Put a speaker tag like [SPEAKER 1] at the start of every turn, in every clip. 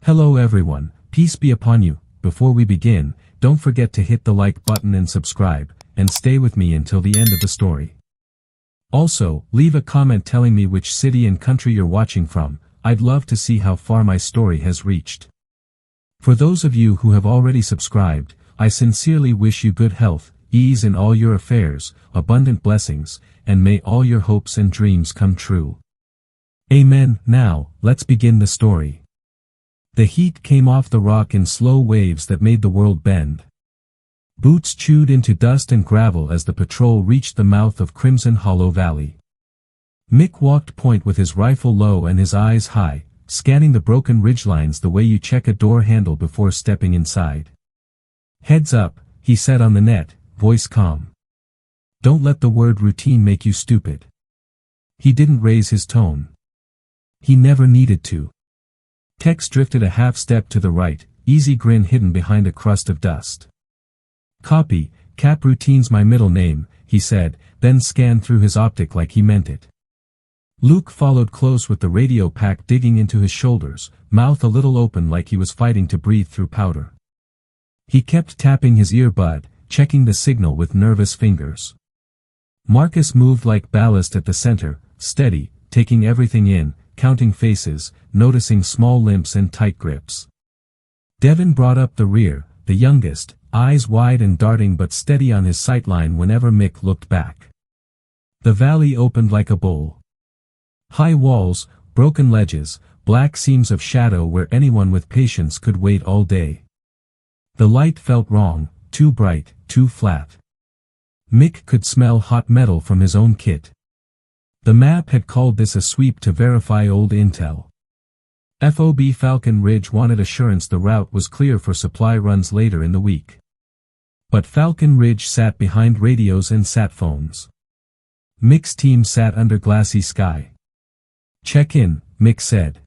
[SPEAKER 1] Hello everyone, peace be upon you. Before we begin, don't forget to hit the like button and subscribe, and stay with me until the end of the story. Also, leave a comment telling me which city and country you're watching from. I'd love to see how far my story has reached. For those of you who have already subscribed, I sincerely wish you good health, ease in all your affairs, abundant blessings, and may all your hopes and dreams come true. Amen. Now, let's begin the story. The heat came off the rock in slow waves that made the world bend. Boots chewed into dust and gravel as the patrol reached the mouth of Crimson Hollow Valley. Mick walked point with his rifle low and his eyes high, scanning the broken ridgelines the way you check a door handle before stepping inside. Heads up, he said on the net, voice calm. Don't let the word routine make you stupid. He didn't raise his tone. He never needed to. Tex drifted a half step to the right, easy grin hidden behind a crust of dust. Copy, Cap routine's my middle name, he said, then scanned through his optic like he meant it. Luke followed close with the radio pack digging into his shoulders, mouth a little open like he was fighting to breathe through powder. He kept tapping his earbud, checking the signal with nervous fingers. Marcus moved like ballast at the center, steady, taking everything in, counting faces, noticing small limps and tight grips. Devin brought up the rear, the youngest, eyes wide and darting but steady on his sightline whenever Mick looked back. The valley opened like a bowl. High walls, broken ledges, black seams of shadow where anyone with patience could wait all day. The light felt wrong, too bright, too flat. Mick could smell hot metal from his own kit. The map had called this a sweep to verify old intel. FOB Falcon Ridge wanted assurance the route was clear for supply runs later in the week. But Falcon Ridge sat behind radios and sat phones. Mick's team sat under glassy sky. Check in, Mick said.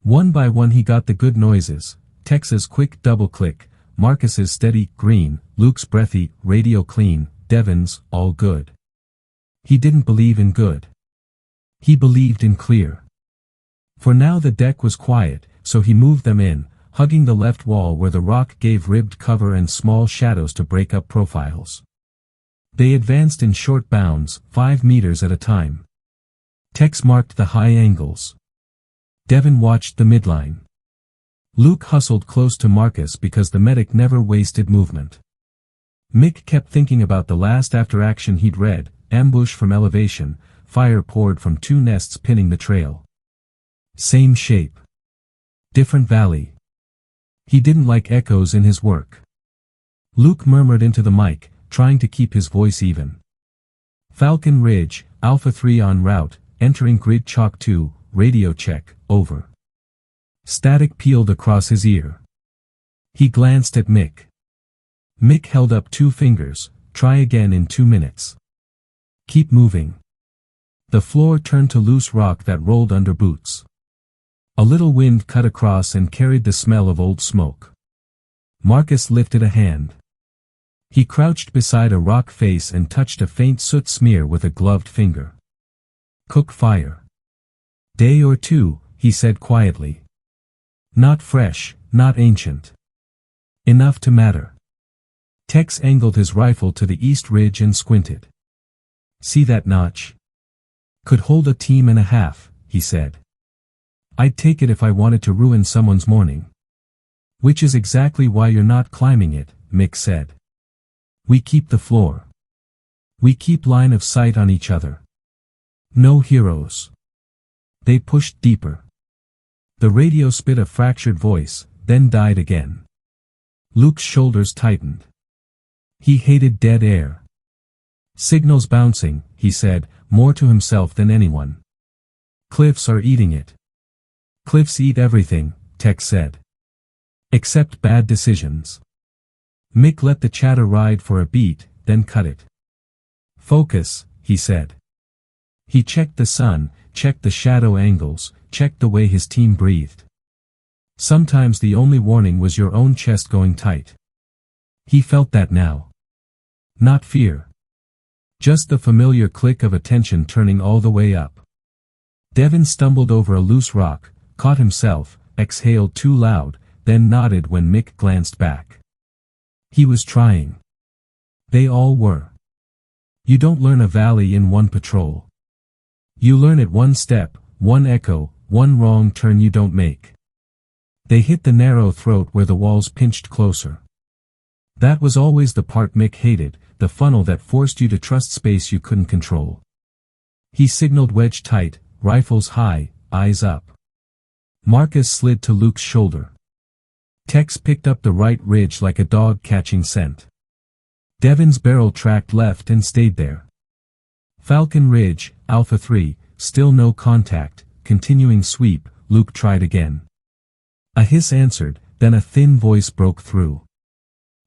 [SPEAKER 1] One by one he got the good noises, Tex's quick double-click, Marcus's steady, green, Luke's breathy, radio clean, Devin's, all good. He didn't believe in good. He believed in clear. For now the deck was quiet, so he moved them in, hugging the left wall where the rock gave ribbed cover and small shadows to break up profiles. They advanced in short bounds, 5 meters at a time. Tex marked the high angles. Devin watched the midline. Luke hustled close to Marcus because the medic never wasted movement. Mick kept thinking about the last after-action he'd read, ambush from elevation, fire poured from 2 nests pinning the trail. Same shape. Different valley. He didn't like echoes in his work. Luke murmured into the mic, trying to keep his voice even. Falcon Ridge, Alpha 3 en route, entering grid chalk 2, radio check, over. Static peeled across his ear. He glanced at Mick. Mick held up 2 fingers, try again in 2 minutes. Keep moving. The floor turned to loose rock that rolled under boots. A little wind cut across and carried the smell of old smoke. Marcus lifted a hand. He crouched beside a rock face and touched a faint soot smear with a gloved finger. Cook fire. Day or 2, he said quietly. Not fresh, not ancient. Enough to matter. Tex angled his rifle to the east ridge and squinted. See that notch? Could hold a team and a half, he said. I'd take it if I wanted to ruin someone's morning. Which is exactly why you're not climbing it, Mick said. We keep the floor. We keep line of sight on each other. No heroes. They pushed deeper. The radio spit a fractured voice, then died again. Luke's shoulders tightened. He hated dead air. Signals bouncing, he said, more to himself than anyone. Cliffs are eating it. Cliffs eat everything, Tex said. Except bad decisions. Mick let the chatter ride for a beat, then cut it. Focus, he said. He checked the sun, checked the shadow angles, checked the way his team breathed. Sometimes the only warning was your own chest going tight. He felt that now. Not fear. Just the familiar click of attention turning all the way up. Devin stumbled over a loose rock, caught himself, exhaled too loud, then nodded when Mick glanced back. He was trying. They all were. You don't learn a valley in one patrol. You learn it one step, one echo, one wrong turn you don't make. They hit the narrow throat where the walls pinched closer. That was always the part Mick hated, the funnel that forced you to trust space you couldn't control. He signaled wedge tight, rifles high, eyes up. Marcus slid to Luke's shoulder. Tex picked up the right ridge like a dog catching scent. Devin's barrel tracked left and stayed there. Falcon Ridge, Alpha 3, still no contact, continuing sweep, Luke tried again. A hiss answered, then a thin voice broke through.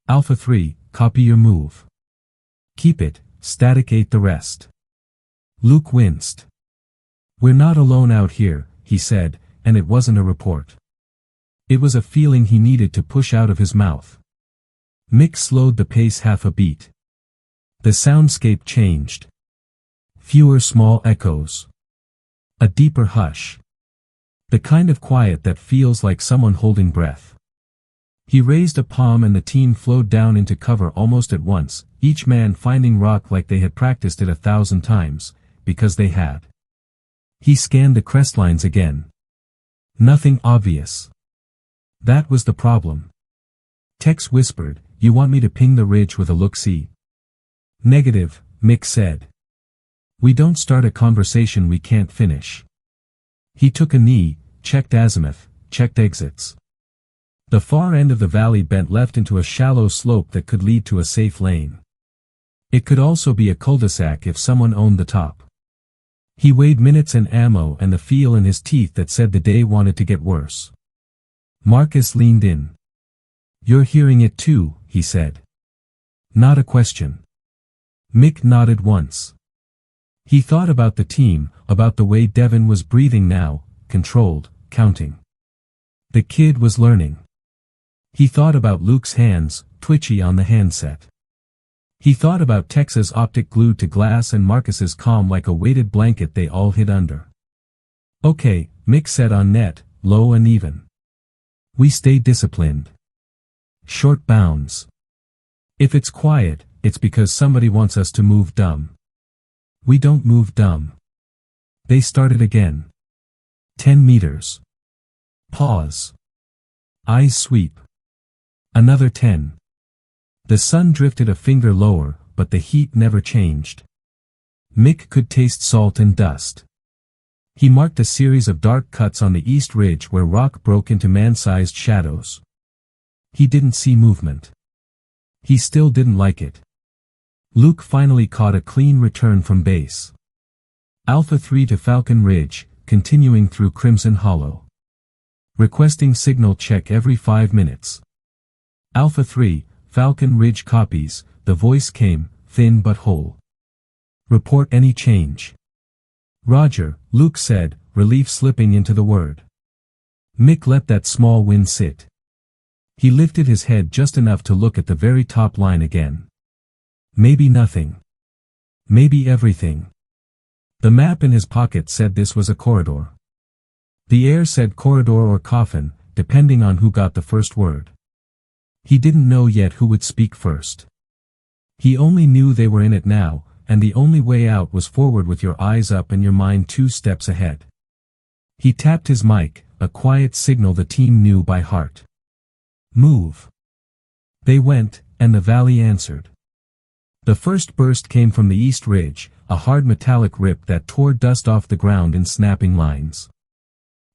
[SPEAKER 1] Alpha 3, copy your move. Keep it, static 8 the rest. Luke winced. We're not alone out here, he said, and it wasn't a report. It was a feeling he needed to push out of his mouth. Mick slowed the pace half a beat. The soundscape changed. Fewer small echoes. A deeper hush. The kind of quiet that feels like someone holding breath. He raised a palm and the team flowed down into cover almost at once, each man finding rock like they had practiced it 1,000 times, because they had. He scanned the crestlines again. Nothing obvious. That was the problem. Tex whispered, "You want me to ping the ridge with a look-see?" "Negative," Mick said. "We don't start a conversation we can't finish." He took a knee, checked azimuth, checked exits. The far end of the valley bent left into a shallow slope that could lead to a safe lane. It could also be a cul-de-sac if someone owned the top. He weighed minutes and ammo and the feel in his teeth that said the day wanted to get worse. Marcus leaned in. "You're hearing it too," he said. "Not a question." Mick nodded once. He thought about the team, about the way Devin was breathing now, controlled, counting. The kid was learning. He thought about Luke's hands, twitchy on the handset. He thought about Tex's optic glued to glass and Marcus's calm like a weighted blanket they all hid under. "Okay," Mick said on net, low and even. "We stay disciplined. Short bounds. If it's quiet, it's because somebody wants us to move dumb. We don't move dumb." They started again. 10 meters. Pause. Eyes sweep. Another 10. The sun drifted a finger lower, but the heat never changed. Mick could taste salt and dust. He marked a series of dark cuts on the east ridge where rock broke into man-sized shadows. He didn't see movement. He still didn't like it. Luke finally caught a clean return from base. Alpha 3 to Falcon Ridge, continuing through Crimson Hollow. Requesting signal check every 5 minutes. Alpha 3, Falcon Ridge copies, the voice came, thin but whole. Report any change. Roger, Luke said, relief slipping into the word. Mick let that small win sit. He lifted his head just enough to look at the very top line again. Maybe nothing. Maybe everything. The map in his pocket said this was a corridor. The air said corridor or coffin, depending on who got the first word. He didn't know yet who would speak first. He only knew they were in it now, and the only way out was forward with your eyes up and your mind 2 steps ahead. He tapped his mic, a quiet signal the team knew by heart. Move. They went, and the valley answered. The first burst came from the east ridge, a hard metallic rip that tore dust off the ground in snapping lines.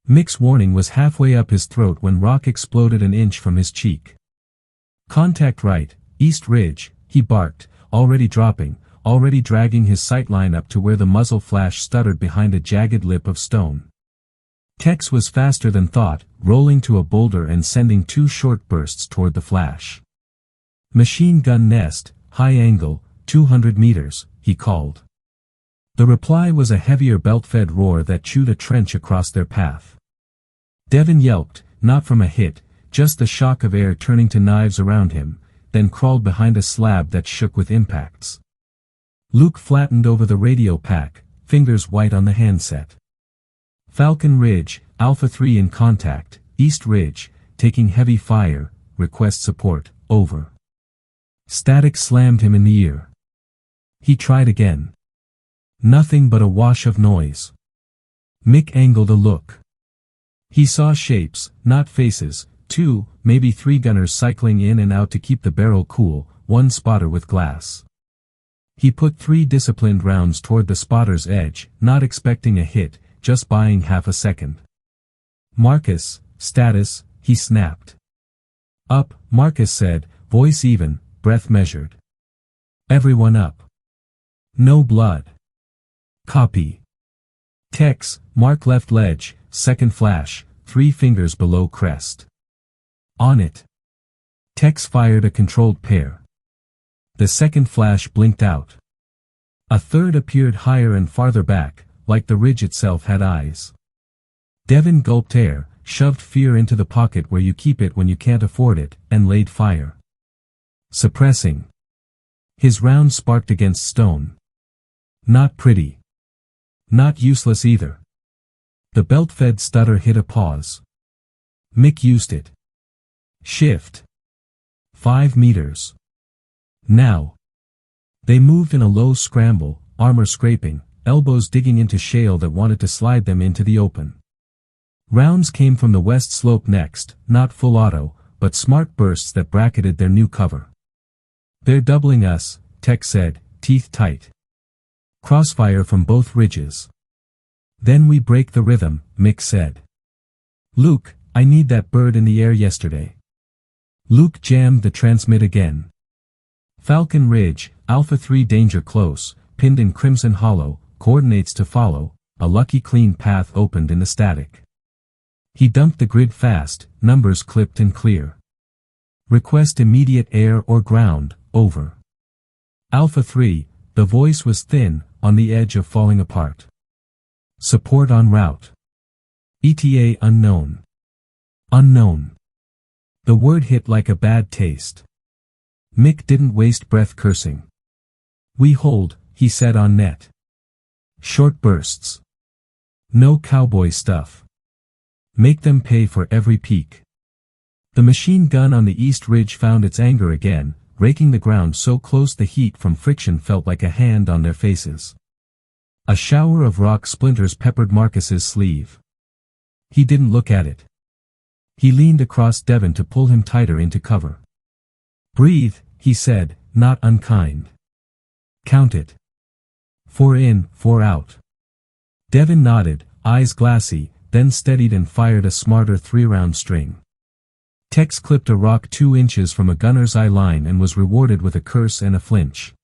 [SPEAKER 1] Mick's warning was halfway up his throat when rock exploded an inch from his cheek. "Contact right, east ridge," he barked, already dropping, already dragging his sightline up to where the muzzle flash stuttered behind a jagged lip of stone. Tex was faster than thought, rolling to a boulder and sending 2 short bursts toward the flash. "Machine gun nest, high angle, 200 meters, he called. The reply was a heavier belt-fed roar that chewed a trench across their path. Devin yelped, not from a hit, just the shock of air turning to knives around him, then crawled behind a slab that shook with impacts. Luke flattened over the radio pack, fingers white on the handset. "Falcon Ridge, Alpha 3 in contact, East Ridge, taking heavy fire, request support, over. Static slammed him in the ear. He tried again. Nothing but a wash of noise. Mick angled a look. He saw shapes, not faces, 2, maybe 3 gunners cycling in and out to keep the barrel cool, 1 spotter with glass. He put 3 disciplined rounds toward the spotter's edge, not expecting a hit, just buying half a second. Marcus, status, he snapped. Up, Marcus said, voice even, breath measured. Everyone up. No blood. Copy. Tex, mark left ledge, second flash, 3 fingers below crest. On it. Tex fired a controlled pair. The second flash blinked out. A third appeared higher and farther back, like the ridge itself had eyes. Devin gulped air, shoved fear into the pocket where you keep it when you can't afford it, and laid fire. Suppressing. His round sparked against stone. Not pretty. Not useless either. The belt-fed stutter hit a pause. Mick used it. Shift. 5 meters. Now. They moved in a low scramble, armor scraping, elbows digging into shale that wanted to slide them into the open. Rounds came from the west slope next, not full auto, but smart bursts that bracketed their new cover. They're doubling us, Tex said, teeth tight. Crossfire from both ridges. Then we break the rhythm, Mick said. Luke, I need that bird in the air yesterday. Luke jammed the transmit again. Falcon Ridge, Alpha 3 danger close, pinned in Crimson Hollow, coordinates to follow, a lucky clean path opened in the static. He dumped the grid fast, numbers clipped and clear. Request immediate air or ground, over. Alpha 3, the voice was thin, on the edge of falling apart. Support en route. ETA unknown. Unknown. The word hit like a bad taste. Mick didn't waste breath cursing. We hold, he said on net. Short bursts. No cowboy stuff. Make them pay for every peak. The machine gun on the East Ridge found its anger again, raking the ground so close the heat from friction felt like a hand on their faces. A shower of rock splinters peppered Marcus's sleeve. He didn't look at it. He leaned across Devin to pull him tighter into cover. Breathe, he said, not unkind. Count it. 4 in, 4 out. Devin nodded, eyes glassy, then steadied and fired a smarter 3-round string. Tex clipped a rock 2 inches from a gunner's eye line and was rewarded with a curse and a flinch.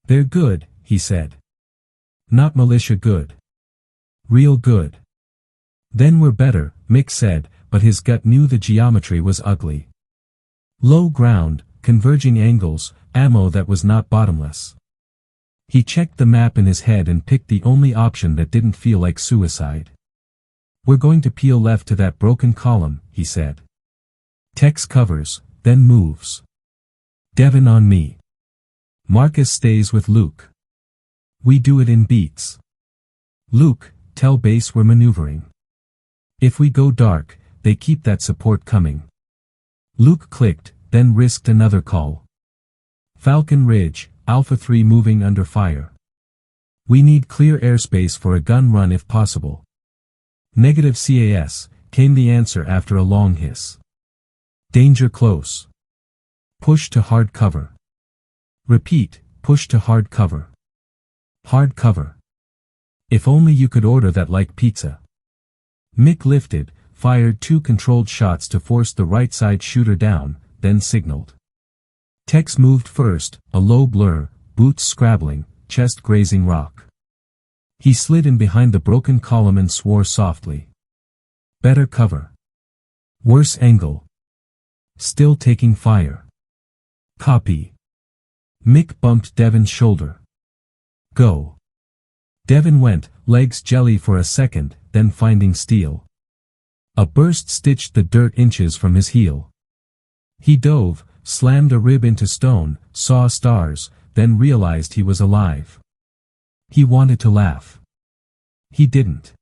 [SPEAKER 1] They're good, he said. Not militia good. Real good. Then we're better, Mick said, but his gut knew the geometry was ugly. Low ground, converging angles, ammo that was not bottomless. He checked the map in his head and picked the only option that didn't feel like suicide. We're going to peel left to that broken column, he said. Tex covers, then moves. Devin on me. Marcus stays with Luke. We do it in beats. Luke, tell base we're maneuvering. If we go dark, they keep that support coming. Luke clicked, then risked another call. Falcon Ridge, Alpha 3 moving under fire. We need clear airspace for a gun run if possible. Negative CAS, came the answer after a long hiss. Danger close. Push to hard cover. Repeat, push to hard cover. Hard cover. If only you could order that like pizza. Mick lifted, fired 2 controlled shots to force the right side shooter down, then signaled. Tex moved first, a low blur, boots scrabbling, chest grazing rock. He slid in behind the broken column and swore softly. Better cover. Worse angle. Still taking fire. Copy. Mick bumped Devin's shoulder. Go. Devin went, legs jelly for a second, then finding steel. A burst stitched the dirt inches from his heel. He dove, slammed a rib into stone, saw stars, then realized he was alive. He wanted to laugh. He didn't.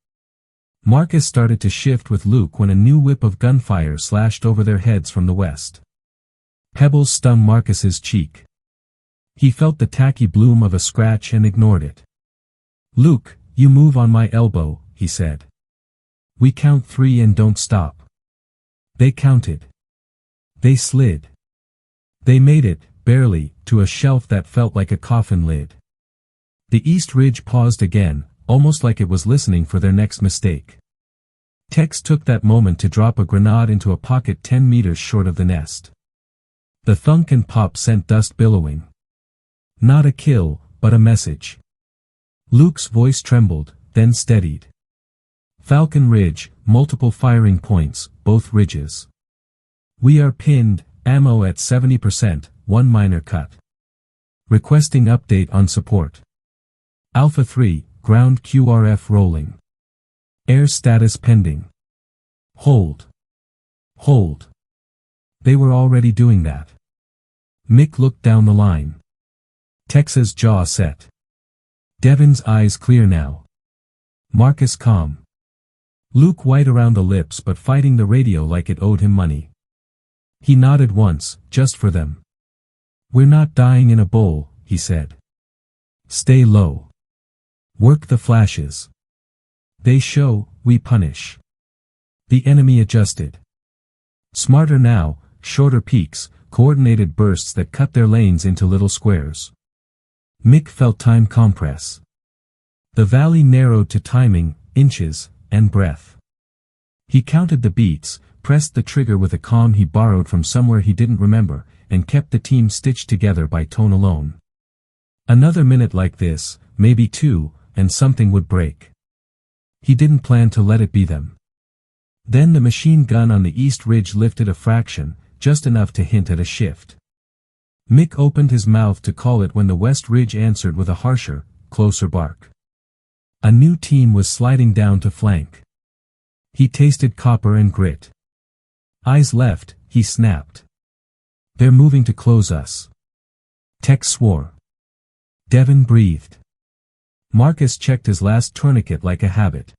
[SPEAKER 1] Marcus started to shift with Luke when a new whip of gunfire slashed over their heads from the west. Pebbles stung Marcus's cheek. He felt the tacky bloom of a scratch and ignored it. "Luke, you move on my elbow," he said. "We count 3 and don't stop." They counted. They slid. They made it, barely, to a shelf that felt like a coffin lid. The East Ridge paused again, almost like it was listening for their next mistake. Tex took that moment to drop a grenade into a pocket 10 meters short of the nest. The thunk and pop sent dust billowing. Not a kill, but a message. Luke's voice trembled, then steadied. "Falcon Ridge, multiple firing points, both ridges. We are pinned, ammo at 70%, one minor cut. Requesting update on support. Alpha 3, ground QRF rolling. Air status pending. Hold. Hold." They were already doing that. Mick looked down the line. Tex's jaw set. Devin's eyes clear now. Marcus calm. Luke white around the lips but fighting the radio like it owed him money. He nodded once, just for them. "We're not dying in a bowl," he said. "Stay low. Work the flashes. They show, we punish." The enemy adjusted. Smarter now, shorter peaks, coordinated bursts that cut their lanes into little squares. Mick felt time compress. The valley narrowed to timing, inches, and breath. He counted the beats, pressed the trigger with a calm he borrowed from somewhere he didn't remember, and kept the team stitched together by tone alone. Another minute like this, maybe 2, and something would break. He didn't plan to let it be them. Then the machine gun on the East Ridge lifted a fraction, just enough to hint at a shift. Mick opened his mouth to call it when the West Ridge answered with a harsher, closer bark. A new team was sliding down to flank. He tasted copper and grit. "Eyes left," he snapped. "They're moving to close us." Tex swore. Devin breathed. Marcus checked his last tourniquet like a habit.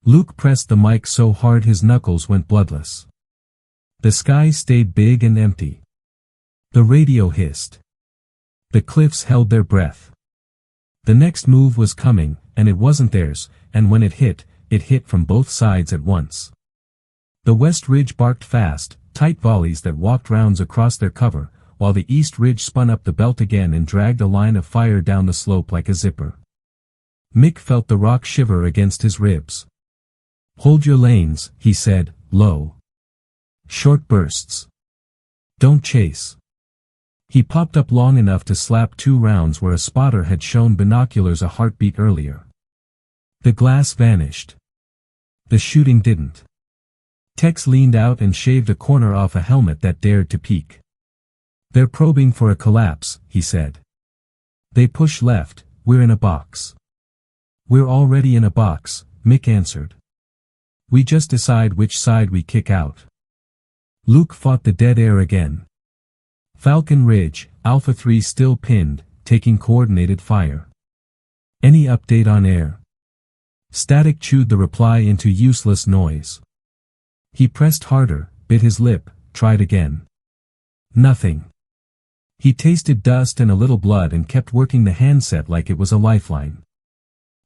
[SPEAKER 1] Luke pressed the mic so hard his knuckles went bloodless. The sky stayed big and empty. The radio hissed. The cliffs held their breath. The next move was coming, and it wasn't theirs, and when it hit from both sides at once. The West Ridge barked fast, tight volleys that walked rounds across their cover, while the East Ridge spun up the belt again and dragged a line of fire down the slope like a zipper. Mick felt the rock shiver against his ribs. "Hold your lanes," he said, low. "Short bursts. Don't chase." He popped up long enough to slap 2 rounds where a spotter had shown binoculars a heartbeat earlier. The glass vanished. The shooting didn't. Tex leaned out and shaved a corner off a helmet that dared to peek. "They're probing for a collapse," he said. "They push left, we're in a box." "We're already in a box," Mick answered. "We just decide which side we kick out." Luke fought the dead air again. Falcon Ridge, Alpha 3 still pinned, taking coordinated fire. "Any update on air?" Static chewed the reply into useless noise. He pressed harder, bit his lip, tried again. Nothing. He tasted dust and a little blood and kept working the handset like it was a lifeline.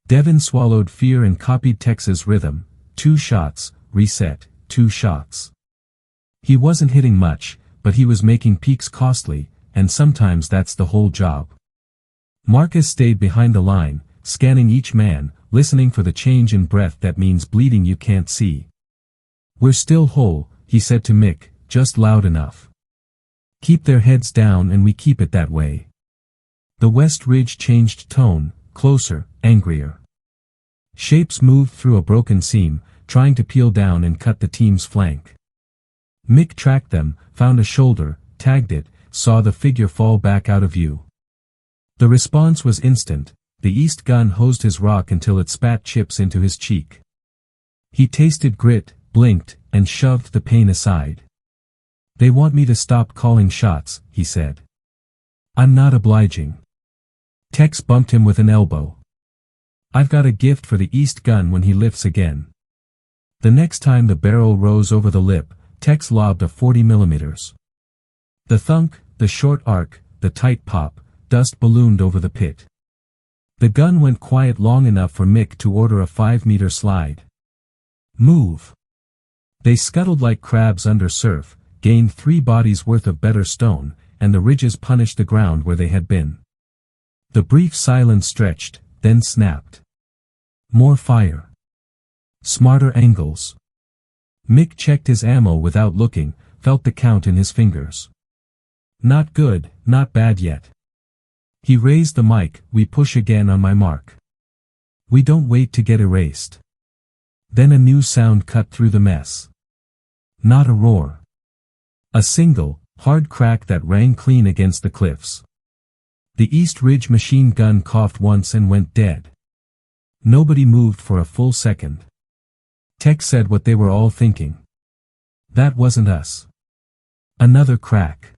[SPEAKER 1] Devin swallowed fear and copied Tex's rhythm. 2 shots, reset, 2 shots. He wasn't hitting much, but he was making peaks costly, and sometimes that's the whole job. Marcus stayed behind the line, scanning each man, listening for the change in breath that means bleeding you can't see. "We're still whole," he said to Mick, just loud enough. "Keep their heads down and we keep it that way." The West Ridge changed tone, closer, angrier. Shapes moved through a broken seam, trying to peel down and cut the team's flank. Mick tracked them, found a shoulder, tagged it, saw the figure fall back out of view. The response was instant. The East gun hosed his rock until it spat chips into his cheek. He tasted grit, blinked, and shoved the pain aside. "They want me to stop calling shots," he said. "I'm not obliging." Tex bumped him with an elbow. "I've got a gift for the East gun when he lifts again." The next time the barrel rose over the lip, Tex lobbed a 40mm. The thunk, the short arc, the tight pop, dust ballooned over the pit. The gun went quiet long enough for Mick to order a 5-meter slide. Move. They scuttled like crabs under surf, gained 3 bodies worth of better stone, and the ridges punished the ground where they had been. The brief silence stretched, then snapped. More fire. Smarter angles. Mick checked his ammo without looking, felt the count in his fingers. Not good, not bad yet. He raised the mic. We push again on my mark. We don't wait to get erased. Then a new sound cut through the mess. Not a roar. A single, hard crack that rang clean against the cliffs. The East Ridge machine gun coughed once and went dead. Nobody moved for a full second. Tex said what they were all thinking. That wasn't us. Another crack.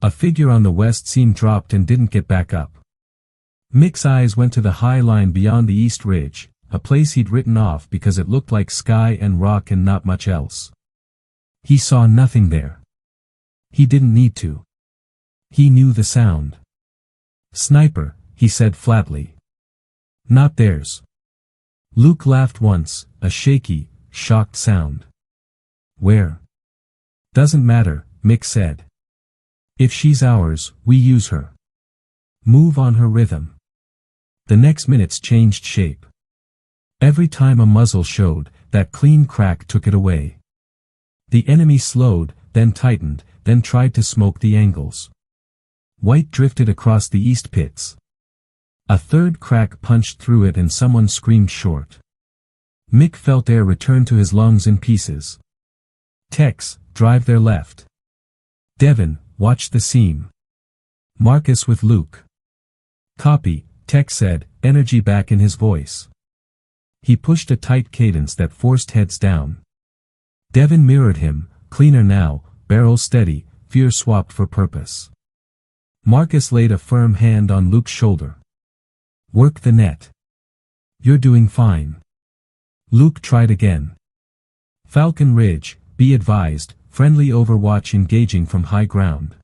[SPEAKER 1] A figure on the west seam dropped and didn't get back up. Mick's eyes went to the high line beyond the East Ridge, a place he'd written off because it looked like sky and rock and not much else. He saw nothing there. He didn't need to. He knew the sound. Sniper, he said flatly. Not theirs. Luke laughed once, a shaky, shocked sound. Where? Doesn't matter, Mick said. If she's ours, we use her. Move on her rhythm. The next minutes changed shape. Every time a muzzle showed, that clean crack took it away. The enemy slowed, then tightened, then tried to smoke the angles. White drifted across the east pits. A third crack punched through it and someone screamed short. Mick felt air return to his lungs in pieces. Tex, drive their left. Devin, watch the seam. Marcus with Luke. Copy, Tex said, energy back in his voice. He pushed a tight cadence that forced heads down. Devin mirrored him, cleaner now, barrel steady, fear swapped for purpose. Marcus laid a firm hand on Luke's shoulder. Work the net. You're doing fine. Luke tried again. Falcon Ridge, be advised, friendly overwatch engaging from high ground.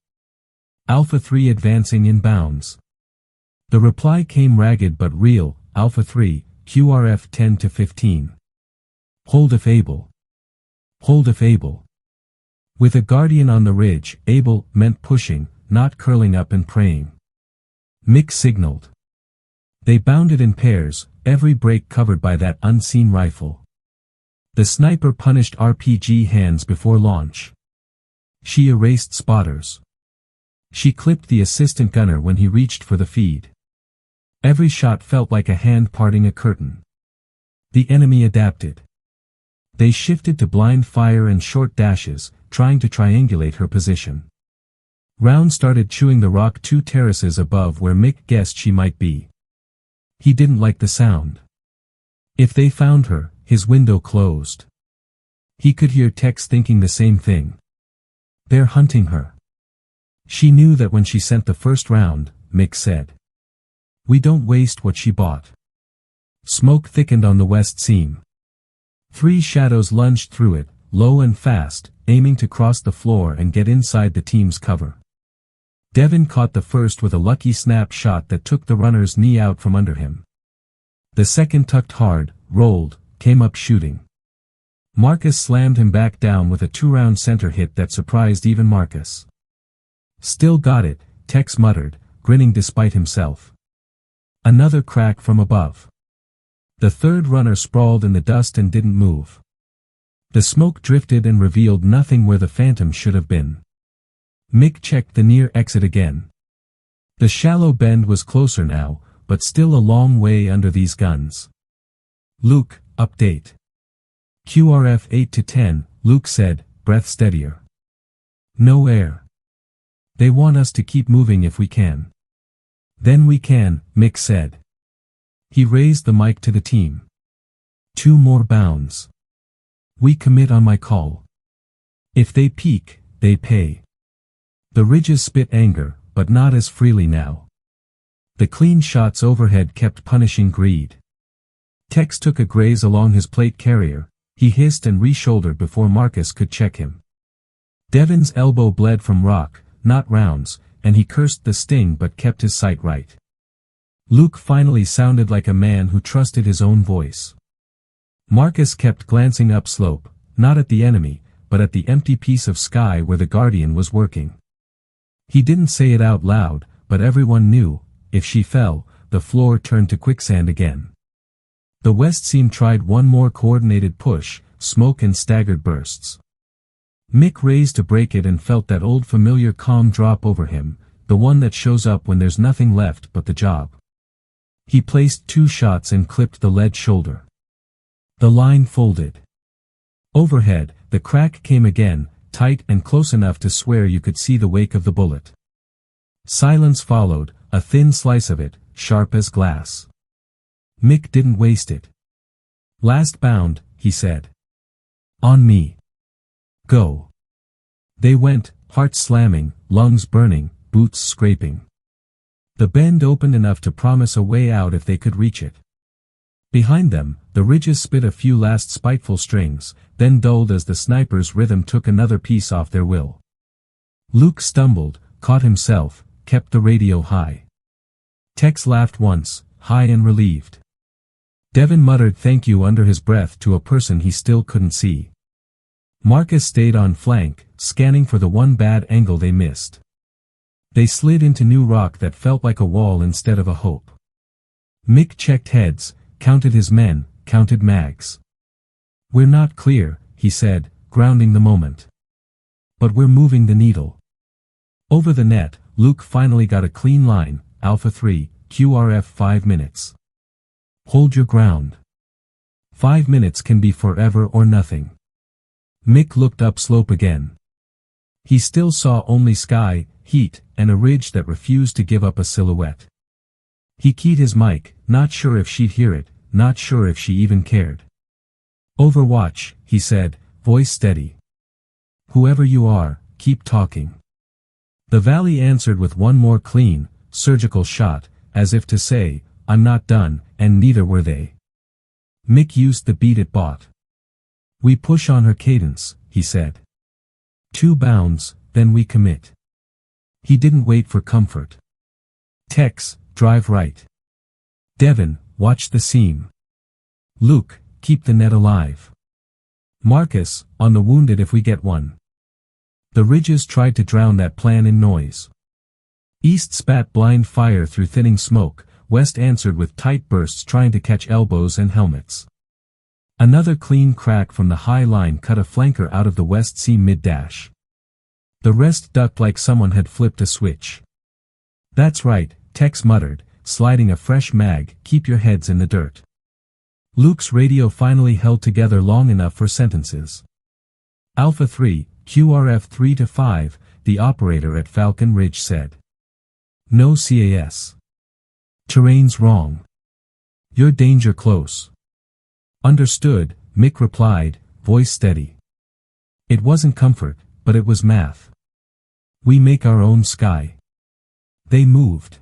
[SPEAKER 1] Alpha 3 advancing in bounds. The reply came ragged but real, Alpha 3, QRF 10 to 15. Hold if able. Hold if able. With a guardian on the ridge, able meant pushing, not curling up and praying. Mick signaled. They bounded in pairs, every break covered by that unseen rifle. The sniper punished RPG hands before launch. She erased spotters. She clipped the assistant gunner when he reached for the feed. Every shot felt like a hand parting a curtain. The enemy adapted. They shifted to blind fire and short dashes, trying to triangulate her position. Round started chewing the rock 2 terraces above where Mick guessed she might be. He didn't like the sound. If they found her, his window closed. He could hear Tex thinking the same thing. They're hunting her. She knew that when she sent the first round, Mick said. We don't waste what she bought. Smoke thickened on the west seam. 3 shadows lunged through it, low and fast, aiming to cross the floor and get inside the team's cover. Devin caught the first with a lucky snap shot that took the runner's knee out from under him. The second tucked hard, rolled, came up shooting. Marcus slammed him back down with a 2-round center hit that surprised even Marcus. Still got it, Tex muttered, grinning despite himself. Another crack from above. The third runner sprawled in the dust and didn't move. The smoke drifted and revealed nothing where the phantom should have been. Mick checked the near exit again. The shallow bend was closer now, but still a long way under these guns. Luke, update. QRF 8 to 10, Luke said, breath steadier. No air. They want us to keep moving if we can. Then we can, Mick said. He raised the mic to the team. 2 more bounds. We commit on my call. If they peek, they pay. The ridges spit anger, but not as freely now. The clean shots overhead kept punishing greed. Tex took a graze along his plate carrier. he hissed and re-shouldered before Marcus could check him. Devin's elbow bled from rock, not rounds, and he cursed the sting but kept his sight right. Luke finally sounded like a man who trusted his own voice. Marcus kept glancing upslope, not at the enemy, but at the empty piece of sky where the Guardian was working. He didn't say it out loud, but everyone knew, if she fell, the floor turned to quicksand again. The West Seam tried one more coordinated push, smoke and staggered bursts. Mick raised to break it and felt that old familiar calm drop over him, the one that shows up when there's nothing left but the job. He placed 2 shots and clipped the lead shoulder. The line folded. Overhead, the crack came again, tight and close enough to swear you could see the wake of the bullet. Silence followed, a thin slice of it, sharp as glass. Mick didn't waste it. "Last bound," he said. "On me. Go." They went, hearts slamming, lungs burning, boots scraping. The bend opened enough to promise a way out if they could reach it. Behind them, the ridges spit a few last spiteful strings, then dulled as the sniper's rhythm took another piece off their will. Luke stumbled, caught himself, kept the radio high. Tex laughed once, high and relieved. Devin muttered thank you under his breath to a person he still couldn't see. Marcus stayed on flank, scanning for the one bad angle they missed. They slid into new rock that felt like a wall instead of a hope. Mick checked heads, counted his men, counted mags. "We're not clear," he said, grounding the moment. "But we're moving the needle." Over the net, Luke finally got a clean line, Alpha 3, QRF 5 minutes. Hold your ground. 5 minutes can be forever or nothing. Mick looked upslope again. He still saw only sky, heat, and a ridge that refused to give up a silhouette. He keyed his mic, not sure if she'd hear it, not sure if she even cared. "Overwatch," he said, voice steady. "Whoever you are, keep talking." The valley answered with one more clean, surgical shot, as if to say, "I'm not done," and neither were they. Mick used the beat it bought. "We push on her cadence," he said. 2 bounds, then we commit." He didn't wait for comfort. "Tex, drive right. Devin, watch the seam. Luke, keep the net alive. Marcus, on the wounded if we get one." The ridges tried to drown that plan in noise. East spat blind fire through thinning smoke, West answered with tight bursts trying to catch elbows and helmets. Another clean crack from the high line cut a flanker out of the West Seam mid-dash. The rest ducked like someone had flipped a switch. "That's right," Tex muttered, sliding a fresh mag, "keep your heads in the dirt." Luke's radio finally held together long enough for sentences. "Alpha 3, QRF 3 to 5, the operator at Falcon Ridge said. No CAS. Terrain's wrong. You're danger close." "Understood," Mick replied, voice steady. It wasn't comfort, but it was math. "We make our own sky." They moved.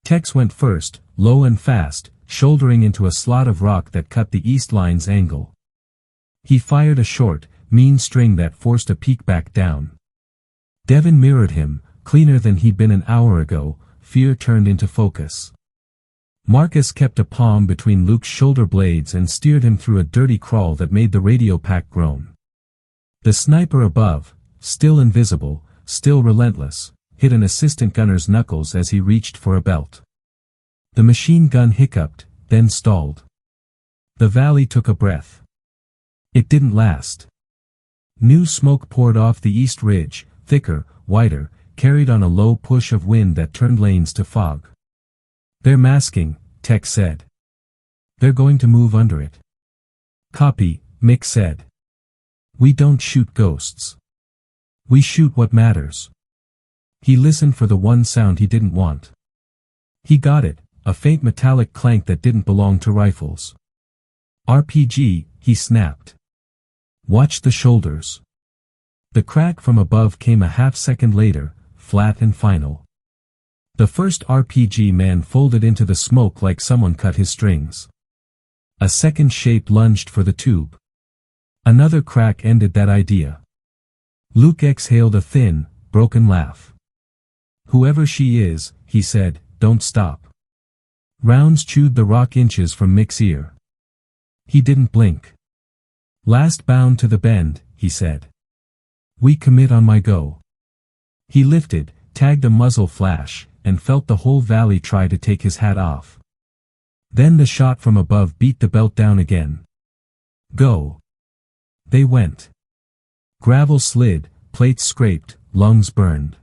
[SPEAKER 1] Tex went first, low and fast, shouldering into a slot of rock that cut the east line's angle. He fired a short, mean string that forced a peek back down. Devin mirrored him, cleaner than he'd been an hour ago, fear turned into focus. Marcus kept a palm between Luke's shoulder blades and steered him through a dirty crawl that made the radio pack groan. The sniper above, still invisible, still relentless, hit an assistant gunner's knuckles as he reached for a belt. The machine gun hiccuped, then stalled. The valley took a breath. It didn't last. New smoke poured off the east ridge, thicker, wider, carried on a low push of wind that turned lanes to fog. "They're masking," Tex said. "They're going to move under it." "Copy," Mick said. "We don't shoot ghosts. We shoot what matters." He listened for the one sound he didn't want. He got it, a faint metallic clank that didn't belong to rifles. "RPG," he snapped. "Watch the shoulders." The crack from above came a half-second later, flat and final. The first RPG man folded into the smoke like someone cut his strings. A second shape lunged for the tube. Another crack ended that idea. Luke exhaled a thin, broken laugh. Whoever she is, he said, don't stop. Rounds chewed the rock inches from Mick's ear. He didn't blink. Last bound to the bend, he said. We commit on my go. He lifted, tagged a muzzle flash, and felt the whole valley try to take his hat off. Then the shot from above beat the belt down again. Go. They went. Gravel slid, plates scraped, lungs burned.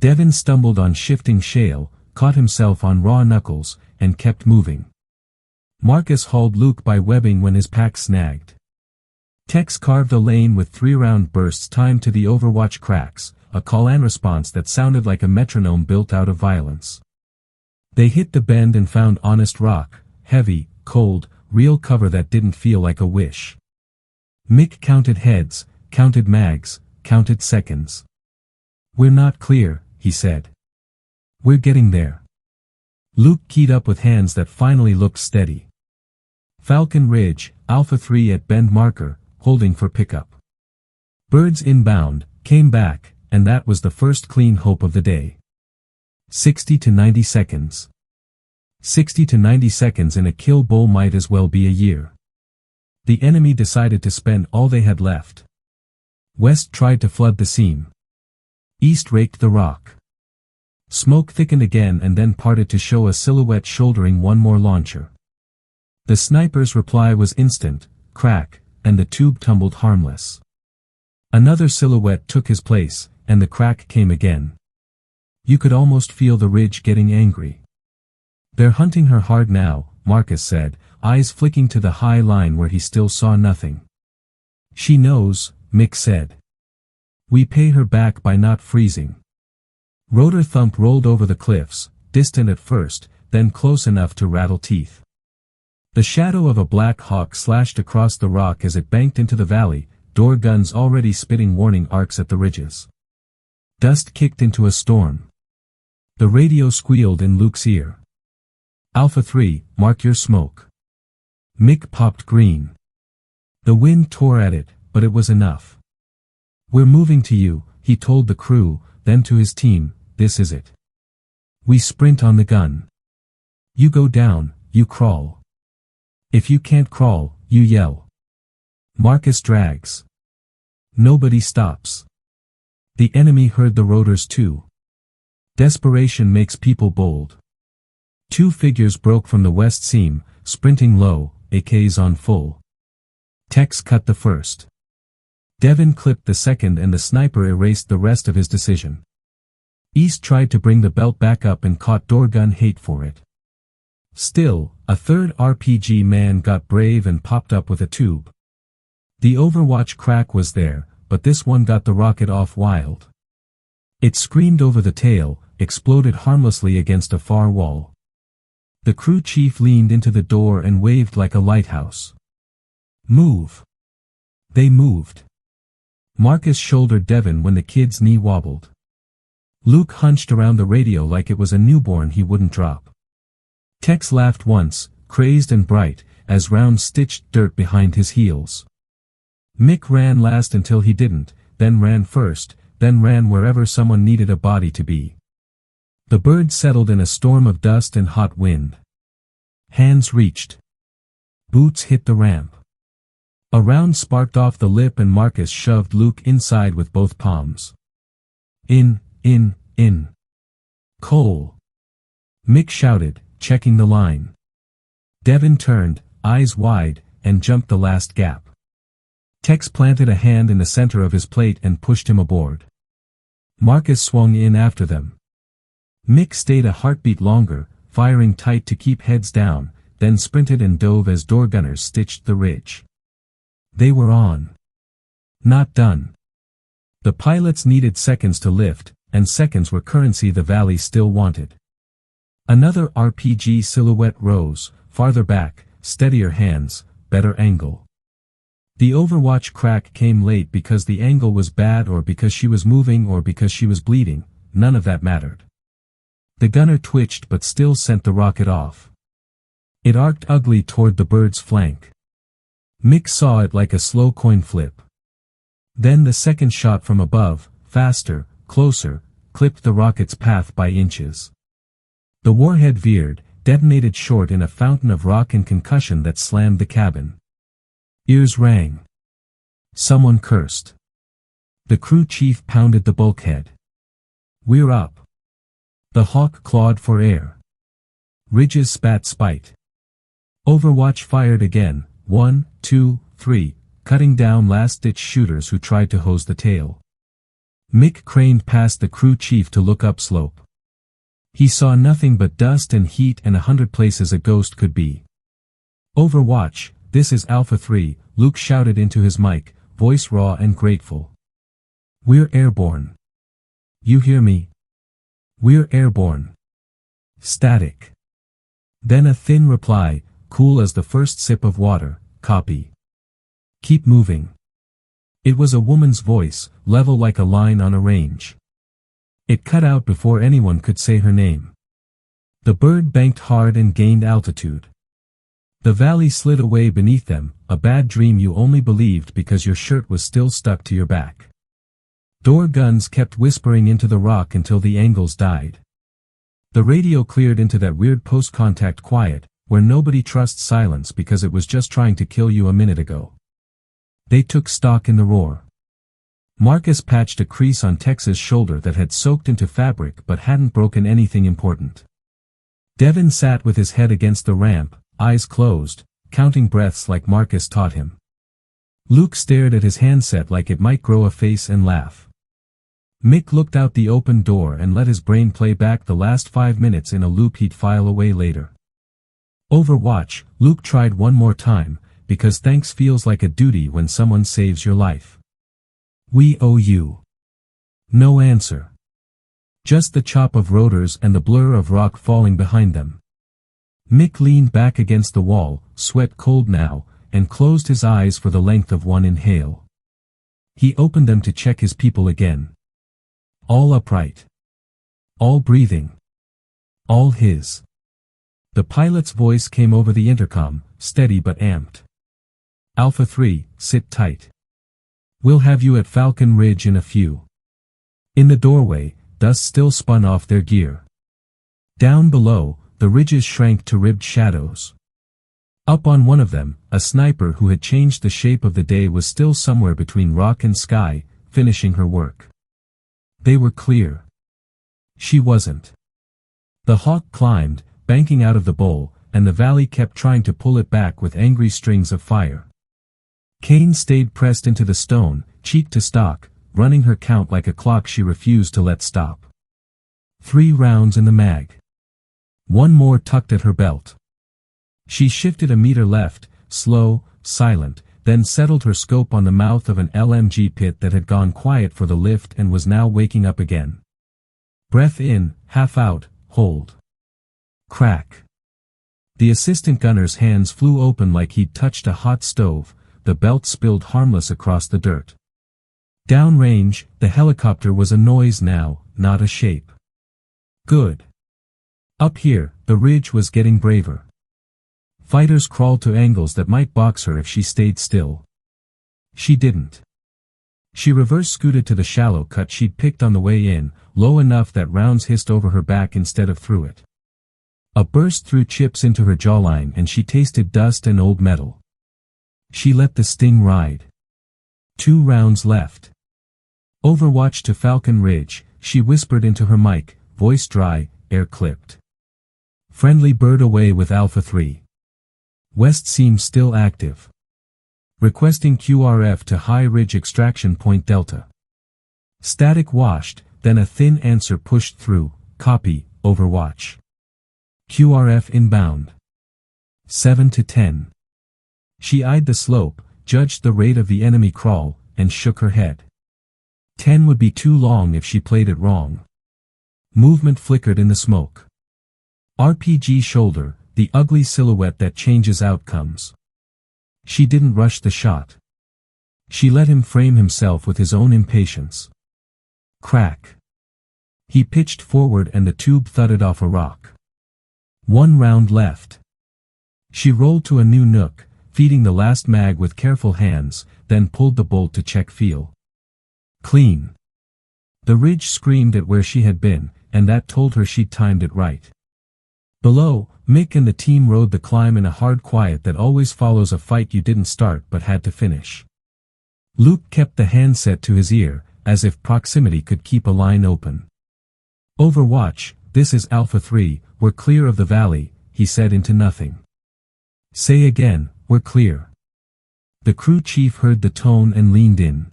[SPEAKER 1] Devin stumbled on shifting shale, caught himself on raw knuckles, and kept moving. Marcus hauled Luke by webbing when his pack snagged. Tex carved a lane with 3-round bursts timed to the Overwatch cracks, a call-and-response that sounded like a metronome built out of violence. They hit the bend and found honest rock, heavy, cold, real cover that didn't feel like a wish. Mick counted heads, counted mags, counted seconds. We're not clear, he said. We're getting there. Luke keyed up with hands that finally looked steady. Falcon Ridge, Alpha 3 at bend marker, holding for pickup. Birds inbound, came back, and that was the first clean hope of the day. 60 to 90 seconds. 60 to 90 seconds in a kill bowl might as well be a year. The enemy decided to spend all they had left. West tried to flood the seam. East raked the rock. Smoke thickened again and then parted to show a silhouette shouldering one more launcher. The sniper's reply was instant, crack, and the tube tumbled harmless. Another silhouette took his place, and the crack came again. You could almost feel the ridge getting angry. They're hunting her hard now, Marcus said, eyes flicking to the high line where he still saw nothing. She knows, Mick said. We pay her back by not freezing. Rotor thump rolled over the cliffs, distant at first, then close enough to rattle teeth. The shadow of a black hawk slashed across the rock as it banked into the valley, door guns already spitting warning arcs at the ridges. Dust kicked into a storm. The radio squealed in Luke's ear. Alpha 3, mark your smoke. Mick popped green. The wind tore at it, but it was enough. We're moving to you, he told the crew, then to his team, this is it. We sprint on the gun. You go down, you crawl. If you can't crawl, you yell. Marcus drags. Nobody stops. The enemy heard the rotors too. Desperation makes people bold. 2 figures broke from the west seam, sprinting low, AKs on full. Tex cut the first. Devin clipped the second and the sniper erased the rest of his decision. East tried to bring the belt back up and caught doorgun hate for it. Still, a third RPG man got brave and popped up with a tube. The Overwatch crack was there, but this one got the rocket off wild. It screamed over the tail, exploded harmlessly against a far wall. The crew chief leaned into the door and waved like a lighthouse. Move. They moved. Marcus shouldered Devin when the kid's knee wobbled. Luke hunched around the radio like it was a newborn he wouldn't drop. Tex laughed once, crazed and bright, as rounds stitched dirt behind his heels. Mick ran last until he didn't, then ran first, then ran wherever someone needed a body to be. The bird settled in a storm of dust and hot wind. Hands reached. Boots hit the ramp. A round sparked off the lip and Marcus shoved Luke inside with both palms. In. Cole. Mick shouted, checking the line. Devin turned, eyes wide, and jumped the last gap. Tex planted a hand in the center of his plate and pushed him aboard. Marcus swung in after them. Mick stayed a heartbeat longer, firing tight to keep heads down, then sprinted and dove as doorgunners stitched the ridge. They were on. Not done. The pilots needed seconds to lift, and seconds were currency the valley still wanted. Another RPG silhouette rose, farther back, steadier hands, better angle. The Overwatch crack came late because the angle was bad or because she was moving or because she was bleeding, none of that mattered. The gunner twitched but still sent the rocket off. It arced ugly toward the bird's flank. Mick saw it like a slow coin flip. Then the second shot from above, faster, closer, clipped the rocket's path by inches. The warhead veered, detonated short in a fountain of rock and concussion that slammed the cabin. Ears rang. Someone cursed. The crew chief pounded the bulkhead. "We're up." The Hawk clawed for air. Ridges spat spite. Overwatch fired again, 1, 2, 3, cutting down last-ditch shooters who tried to hose the tail. Mick craned past the crew chief to look upslope. He saw nothing but dust and heat and 100 places a ghost could be. "Overwatch, this is Alpha 3, Luke shouted into his mic, voice raw and grateful. "We're airborne. You hear me? We're airborne." Static. Then a thin reply, cool as the first sip of water, "Copy. Keep moving." It was a woman's voice, level like a line on a range. It cut out before anyone could say her name. The bird banked hard and gained altitude. The valley slid away beneath them, a bad dream you only believed because your shirt was still stuck to your back. Door guns kept whispering into the rock until the angles died. The radio cleared into that weird post-contact quiet, where nobody trusts silence because it was just trying to kill you a minute ago. They took stock in the roar. Marcus patched a crease on Tex's shoulder that had soaked into fabric but hadn't broken anything important. Devin sat with his head against the ramp, eyes closed, counting breaths like Marcus taught him. Luke stared at his handset like it might grow a face and laugh. Mick looked out the open door and let his brain play back the last 5 minutes in a loop he'd file away later. "Overwatch," Luke tried one more time, because thanks feels like a duty when someone saves your life. "We owe you." No answer. Just the chop of rotors and the blur of rock falling behind them. Mick leaned back against the wall, sweat cold now, and closed his eyes for the length of one inhale. He opened them to check his people again. All upright. All breathing. All his. The pilot's voice came over the intercom, steady but amped. "Alpha 3, sit tight. We'll have you at Falcon Ridge in a few." In the doorway, dust still spun off their gear. Down below, the ridges shrank to ribbed shadows. Up on one of them, a sniper who had changed the shape of the day was still somewhere between rock and sky, finishing her work. They were clear. She wasn't. The Hawk climbed, banking out of the bowl, and the valley kept trying to pull it back with angry strings of fire. Kane stayed pressed into the stone, cheek to stock, running her count like a clock she refused to let stop. 3 rounds in the mag. One more tucked at her belt. She shifted a meter left, slow, silent, then settled her scope on the mouth of an LMG pit that had gone quiet for the lift and was now waking up again. Breath in, half out, hold. Crack. The assistant gunner's hands flew open like he'd touched a hot stove, the belt spilled harmless across the dirt. Downrange, the helicopter was a noise now, not a shape. Good. Up here, the ridge was getting braver. Fighters crawled to angles that might box her if she stayed still. She didn't. She reverse scooted to the shallow cut she'd picked on the way in, low enough that rounds hissed over her back instead of through it. A burst threw chips into her jawline and she tasted dust and old metal. She let the sting ride. 2 rounds left. Overwatch to Falcon Ridge, she whispered into her mic, voice dry, air clipped. Friendly bird away with Alpha 3. West seems still active. Requesting QRF to High Ridge Extraction Point Delta. Static washed, then a thin answer pushed through, copy, Overwatch. QRF inbound. 7 to 10. She eyed the slope, judged the rate of the enemy crawl, and shook her head. 10 would be too long if she played it wrong. Movement flickered in the smoke. RPG shoulder, the ugly silhouette that changes outcomes. She didn't rush the shot. She let him frame himself with his own impatience. Crack. He pitched forward and the tube thudded off a rock. 1 round left. She rolled to a new nook, feeding the last mag with careful hands, then pulled the bolt to check feel. Clean. The ridge screamed at where she had been, and that told her she'd timed it right. Below, Mick and the team rode the climb in a hard quiet that always follows a fight you didn't start but had to finish. Luke kept the handset to his ear, as if proximity could keep a line open. Overwatch, this is Alpha 3, we're clear of the valley, he said into nothing. Say again, we're clear. The crew chief heard the tone and leaned in.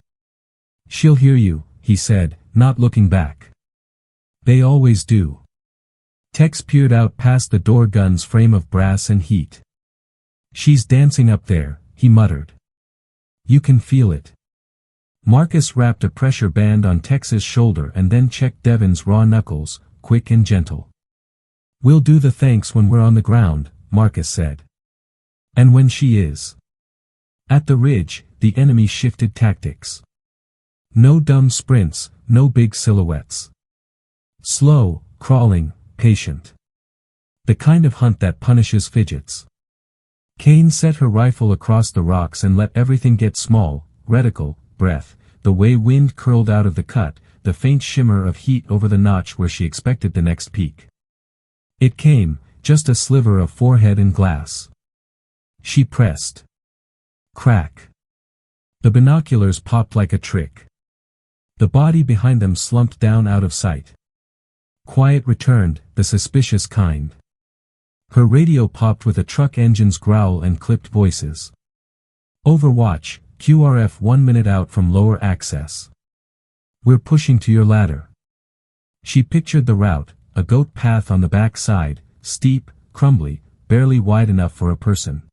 [SPEAKER 1] She'll hear you, he said, not looking back. They always do. Tex peered out past the door gun's frame of brass and heat. She's dancing up there, he muttered. You can feel it. Marcus wrapped a pressure band on Tex's shoulder and then checked Devin's raw knuckles, quick and gentle. We'll do the thanks when we're on the ground, Marcus said. And when she is. At the ridge, the enemy shifted tactics. No dumb sprints, no big silhouettes. Slow, crawling, patient. The kind of hunt that punishes fidgets. Kane set her rifle across the rocks and let everything get small, reticle, breath, the way wind curled out of the cut, the faint shimmer of heat over the notch where she expected the next peak. It came, just a sliver of forehead and glass. She pressed. Crack. The binoculars popped like a trick. The body behind them slumped down out of sight. Quiet returned, the suspicious kind. Her radio popped with a truck engine's growl and clipped voices. Overwatch, QRF 1 minute out from lower access. We're pushing to your ladder. She pictured the route, a goat path on the back side, steep, crumbly, barely wide enough for a person.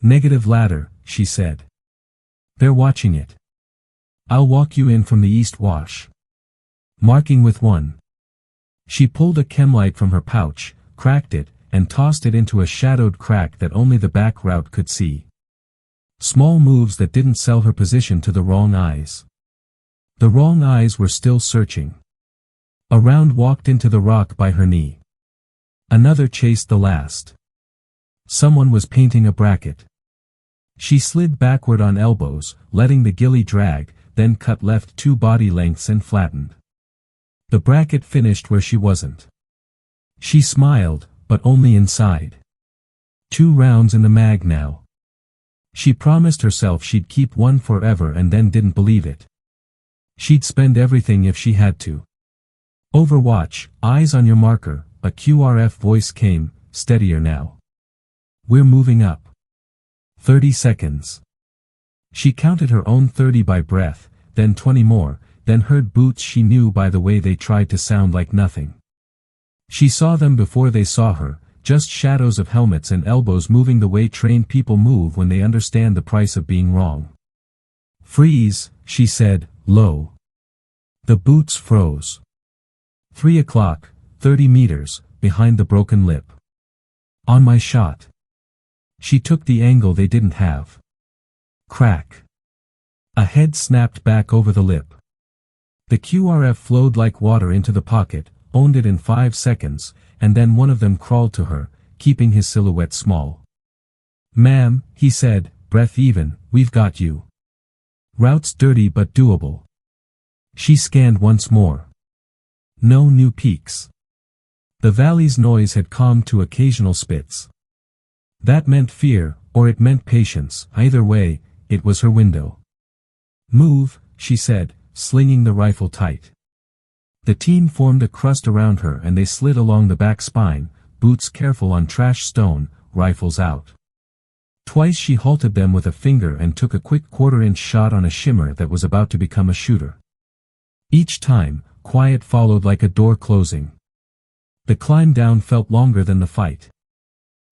[SPEAKER 1] Negative ladder, she said. They're watching it. I'll walk you in from the east wash. Marking with 1. She pulled a chemlight from her pouch, cracked it, and tossed it into a shadowed crack that only the back route could see. Small moves that didn't sell her position to the wrong eyes. The wrong eyes were still searching. A round walked into the rock by her knee. Another chased the last. Someone was painting a bracket. She slid backward on elbows, letting the ghillie drag, then cut left 2 body lengths and flattened. The bracket finished where she wasn't. She smiled, but only inside. 2 rounds in the mag now. She promised herself she'd keep 1 forever and then didn't believe it. She'd spend everything if she had to. Overwatch, eyes on your marker, a QRF voice came, steadier now. We're moving up. 30 seconds. She counted her own 30 by breath, then 20 more, then heard boots she knew by the way they tried to sound like nothing. She saw them before they saw her, just shadows of helmets and elbows moving the way trained people move when they understand the price of being wrong. Freeze, she said, low. The boots froze. 3 o'clock, 30 meters, behind the broken lip. On my shot. She took the angle they didn't have. Crack. A head snapped back over the lip. The QRF flowed like water into the pocket, owned it in 5 seconds, and then one of them crawled to her, keeping his silhouette small. Ma'am, he said, breath even, we've got you. Route's dirty but doable. She scanned once more. No new peaks. The valley's noise had calmed to occasional spits. That meant fear, or it meant patience, either way, it was her window. Move, she said, slinging the rifle tight. The team formed a crust around her and they slid along the back spine, boots careful on trash stone, rifles out. Twice she halted them with a finger and took a quick 1/4-inch shot on a shimmer that was about to become a shooter. Each time, quiet followed like a door closing. The climb down felt longer than the fight.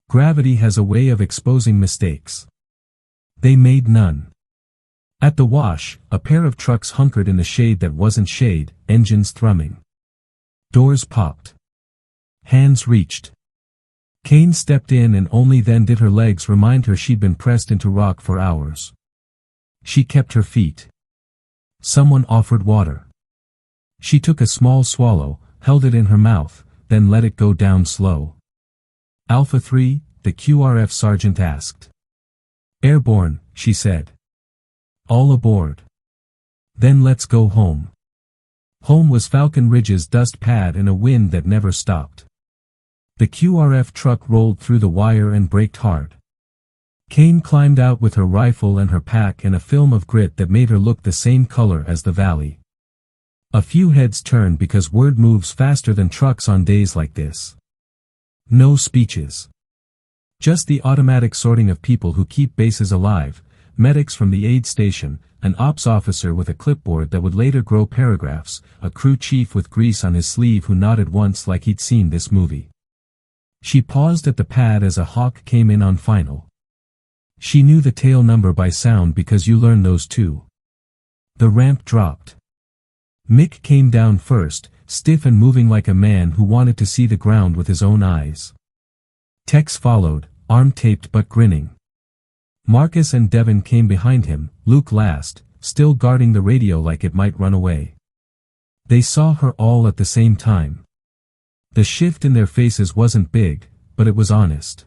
[SPEAKER 1] Gravity has a way of exposing mistakes. They made none. At the wash, a pair of trucks hunkered in the shade that wasn't shade, engines thrumming. Doors popped. Hands reached. Kane stepped in and only then did her legs remind her she'd been pressed into rock for hours. She kept her feet. Someone offered water. She took a small swallow, held it in her mouth, then let it go down slow. Alpha 3, the QRF sergeant asked. Airborne, she said. All aboard. Then let's go home. Home was Falcon Ridge's dust pad in a wind that never stopped. The QRF truck rolled through the wire and braked hard. Kane climbed out with her rifle and her pack in a film of grit that made her look the same color as the valley. A few heads turned because word moves faster than trucks on days like this. No speeches. Just the automatic sorting of people who keep bases alive, medics from the aid station, an ops officer with a clipboard that would later grow paragraphs, a crew chief with grease on his sleeve who nodded once like he'd seen this movie. She paused at the pad as a hawk came in on final. She knew the tail number by sound because you learn those too. The ramp dropped. Mick came down first, stiff and moving like a man who wanted to see the ground with his own eyes. Tex followed, arm-taped but grinning. Marcus and Devin came behind him, Luke last, still guarding the radio like it might run away. They saw her all at the same time. The shift in their faces wasn't big, but it was honest.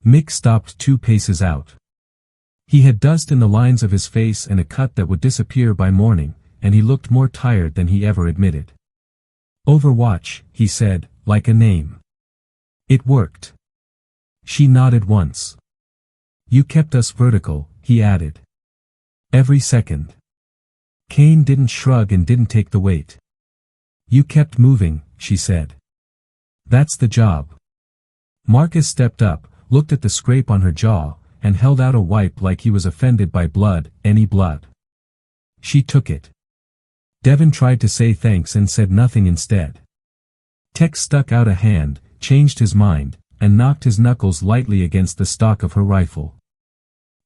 [SPEAKER 1] Mick stopped 2 paces out. He had dust in the lines of his face and a cut that would disappear by morning, and he looked more tired than he ever admitted. Overwatch, he said, like a name. It worked. She nodded once. You kept us vertical, he added. Every second. Kane didn't shrug and didn't take the weight. You kept moving, she said. That's the job. Marcus stepped up, looked at the scrape on her jaw, and held out a wipe like he was offended by blood, any blood. She took it. Devin tried to say thanks and said nothing instead. Tex stuck out a hand, changed his mind, and knocked his knuckles lightly against the stock of her rifle.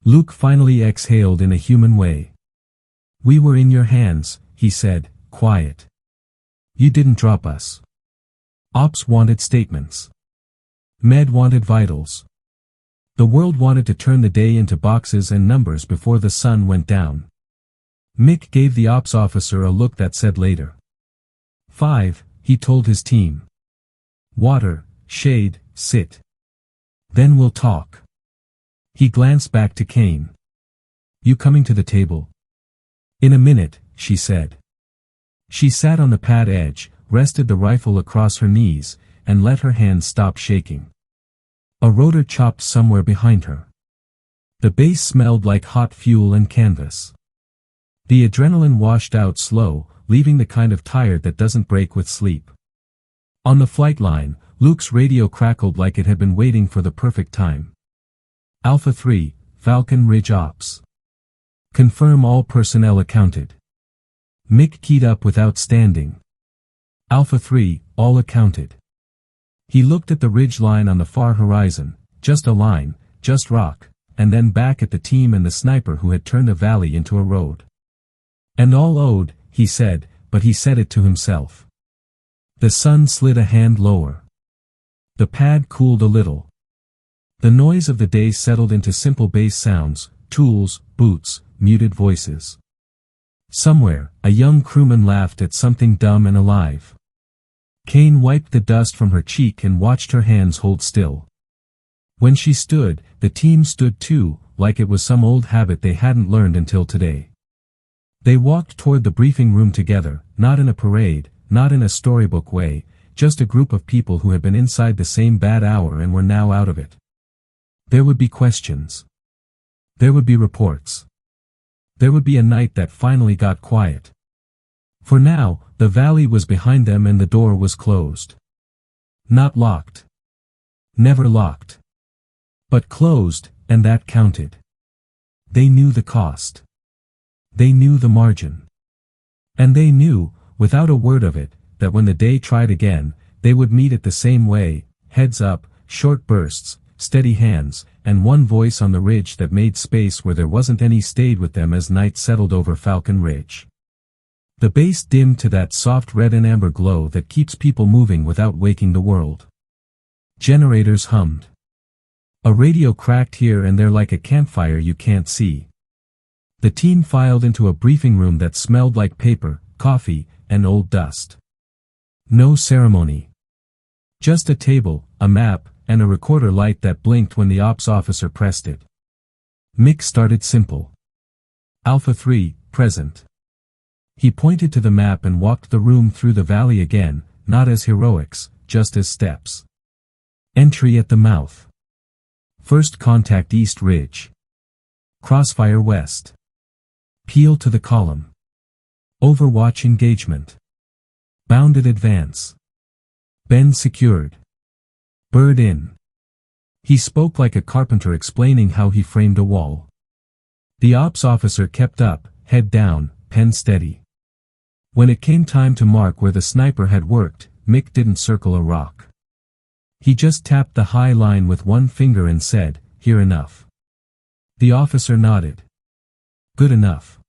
[SPEAKER 1] Luke finally exhaled in a human way. We were in your hands, he said, quiet. You didn't drop us. Ops wanted statements. Med wanted vitals. The world wanted to turn the day into boxes and numbers before the sun went down. Mick gave the ops officer a look that said later. 5, he told his team. Water, shade, sit. Then we'll talk. He glanced back to Kane. You coming to the table? In a minute, she said. She sat on the pad edge, rested the rifle across her knees, and let her hands stop shaking. A rotor chopped somewhere behind her. The base smelled like hot fuel and canvas. The adrenaline washed out slow, leaving the kind of tired that doesn't break with sleep. On the flight line, Luke's radio crackled like it had been waiting for the perfect time. Alpha 3, Falcon Ridge Ops. Confirm all personnel accounted. Mick keyed up without standing. Alpha 3, all accounted. He looked at the ridge line on the far horizon, just a line, just rock, and then back at the team and the sniper who had turned the valley into a road. And all owed, he said, but he said it to himself. The sun slid a hand lower. The pad cooled a little. The noise of the day settled into simple bass sounds, tools, boots, muted voices. Somewhere, a young crewman laughed at something dumb and alive. Kane wiped the dust from her cheek and watched her hands hold still. When she stood, the team stood too, like it was some old habit they hadn't learned until today. They walked toward the briefing room together, not in a parade, not in a storybook way, just a group of people who had been inside the same bad hour and were now out of it. There would be questions. There would be reports. There would be a night that finally got quiet. For now, the valley was behind them and the door was closed. Not locked. Never locked. But closed, and that counted. They knew the cost. They knew the margin. And they knew, without a word of it, that when the day tried again, they would meet it the same way, heads up, short bursts, steady hands, and one voice on the ridge that made space where there wasn't any stayed with them as night settled over Falcon Ridge. The base dimmed to that soft red and amber glow that keeps people moving without waking the world. Generators hummed. A radio cracked here and there like a campfire you can't see. The team filed into a briefing room that smelled like paper, coffee, and old dust. No ceremony. Just a table, a map, and a recorder light that blinked when the ops officer pressed it. Mick started simple. Alpha 3, present. He pointed to the map and walked the room through the valley again, not as heroics, just as steps. Entry at the mouth. First contact East Ridge. Crossfire West. Peel to the column. Overwatch engagement. Bounded advance. Bend secured. Bird in. He spoke like a carpenter explaining how he framed a wall. The ops officer kept up, head down, pen steady. When it came time to mark where the sniper had worked, Mick didn't circle a rock. He just tapped the high line with one finger and said, "Here enough." The officer nodded. "Good enough."